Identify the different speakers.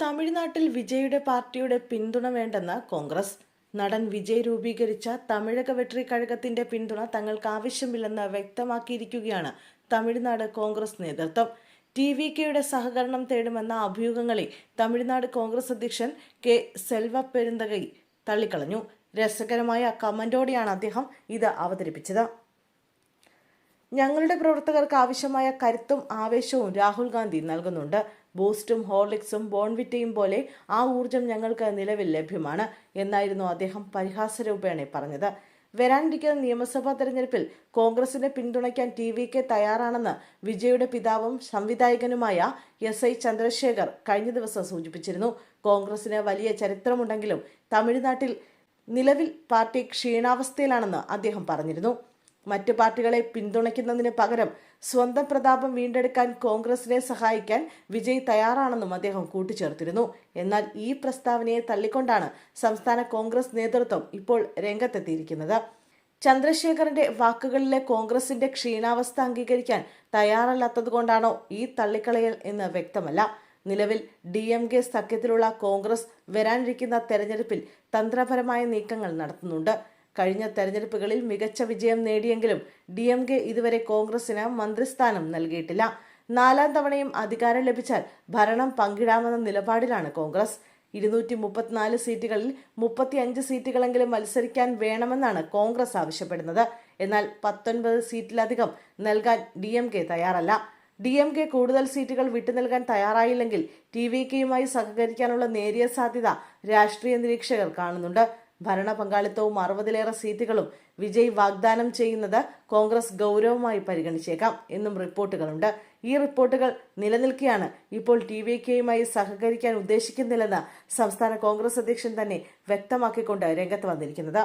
Speaker 1: തമിഴ്നാട്ടിൽ വിജയുടെ പാർട്ടിയുടെ പിന്തുണ വേണ്ടെന്ന് കോൺഗ്രസ്. നടൻ വിജയ് രൂപീകരിച്ച തമിഴക വെട്രി കഴകത്തിന്റെ പിന്തുണ തങ്ങൾക്ക് ആവശ്യമില്ലെന്ന് വ്യക്തമാക്കിയിരിക്കുകയാണ് തമിഴ്നാട് കോൺഗ്രസ് നേതൃത്വം. TVKയുടെ സഹകരണം തേടുമെന്ന അഭ്യൂഹങ്ങളെ തമിഴ്നാട് കോൺഗ്രസ് അധ്യക്ഷൻ കെ സെൽവ പെരുന്തകൈ തള്ളിക്കളഞ്ഞു. രസകരമായ കമന്റോടെയാണ് അദ്ദേഹം ഇത് അവതരിപ്പിച്ചത്. ഞങ്ങളുടെ പ്രവർത്തകർക്ക് ആവശ്യമായ കരുത്തും ആവേശവും രാഹുൽ ഗാന്ധി നൽകുന്നുണ്ട്. ബൂസ്റ്റും ഹോർലിക്സും ബോൺവിറ്റയും പോലെ ആ ഊർജം ഞങ്ങൾക്ക് നിലവിൽ ലഭ്യമാണ് എന്നായിരുന്നു അദ്ദേഹം പരിഹാസരൂപേണ പറഞ്ഞത്. വരാനിരിക്കുന്ന നിയമസഭാ തെരഞ്ഞെടുപ്പിൽ കോൺഗ്രസിനെ പിന്തുണയ്ക്കാൻ TVK തയ്യാറാണെന്ന് വിജയുടെ പിതാവും സംവിധായകനുമായ SI ചന്ദ്രശേഖർ കഴിഞ്ഞ ദിവസം സൂചിപ്പിച്ചിരുന്നു. കോൺഗ്രസിന് വലിയ ചരിത്രമുണ്ടെങ്കിലും തമിഴ്നാട്ടിൽ നിലവിൽ പാർട്ടി ക്ഷീണാവസ്ഥയിലാണെന്ന് അദ്ദേഹം പറഞ്ഞിരുന്നു. മറ്റ് പാർട്ടികളെ പിന്തുണയ്ക്കുന്നതിന് പകരം സ്വന്തം പ്രതാപം വീണ്ടെടുക്കാൻ കോൺഗ്രസിനെ സഹായിക്കാൻ വിജയ് തയ്യാറാണെന്നും അദ്ദേഹം കൂട്ടിച്ചേർത്തിരുന്നു. എന്നാൽ ഈ പ്രസ്താവനയെ തള്ളിക്കൊണ്ടാണ് സംസ്ഥാന കോൺഗ്രസ് നേതൃത്വം ഇപ്പോൾ രംഗത്തെത്തിയിരിക്കുന്നത്. ചന്ദ്രശേഖറിന്റെ വാക്കുകളിലെ കോൺഗ്രസിന്റെ ക്ഷീണാവസ്ഥ അംഗീകരിക്കാൻ തയ്യാറല്ലാത്തതുകൊണ്ടാണോ ഈ തള്ളിക്കളയൽ എന്ന് വ്യക്തമല്ല. നിലവിൽ DMK സഖ്യത്തിലുള്ള കോൺഗ്രസ് വരാനിരിക്കുന്ന തെരഞ്ഞെടുപ്പിൽ തന്ത്രപരമായ നീക്കങ്ങൾ നടത്തുന്നുണ്ട്. കഴിഞ്ഞ തെരഞ്ഞെടുപ്പുകളിൽ മികച്ച വിജയം നേടിയെങ്കിലും DMK ഇതുവരെ കോൺഗ്രസിന് മന്ത്രിസ്ഥാനം നൽകിയിട്ടില്ല. 4ാം തവണയും അധികാരം ലഭിച്ചാൽ ഭരണം പങ്കിടാമെന്ന നിലപാടിലാണ് കോൺഗ്രസ്. 234 സീറ്റുകളിൽ 35 സീറ്റുകളെങ്കിലും മത്സരിക്കാൻ വേണമെന്നാണ് കോൺഗ്രസ് ആവശ്യപ്പെടുന്നത്. എന്നാൽ 19 സീറ്റിലധികം നൽകാൻ DMK തയ്യാറല്ല. DMK കൂടുതൽ സീറ്റുകൾ വിട്ടുനൽകാൻ തയ്യാറായില്ലെങ്കിൽ TVKയുമായി സഹകരിക്കാനുള്ള നേരിയ സാധ്യത രാഷ്ട്രീയ നിരീക്ഷകർ കാണുന്നുണ്ട്. ഭരണ പങ്കാളിത്തവും 60ലേറെ സീറ്റുകളും വിജയ് വാഗ്ദാനം ചെയ്യുന്നത് കോൺഗ്രസ് ഗൗരവമായി പരിഗണിച്ചേക്കാം എന്നും റിപ്പോർട്ടുകളുണ്ട്. ഈ റിപ്പോർട്ടുകൾ നിലനിൽക്കെയാണ് ഇപ്പോൾ TVKയുമായി സഹകരിക്കാൻ ഉദ്ദേശിക്കുന്നില്ലെന്ന് സംസ്ഥാന കോൺഗ്രസ് അധ്യക്ഷൻ തന്നെ വ്യക്തമാക്കിക്കൊണ്ട് രംഗത്ത് വന്നിരിക്കുന്നത്.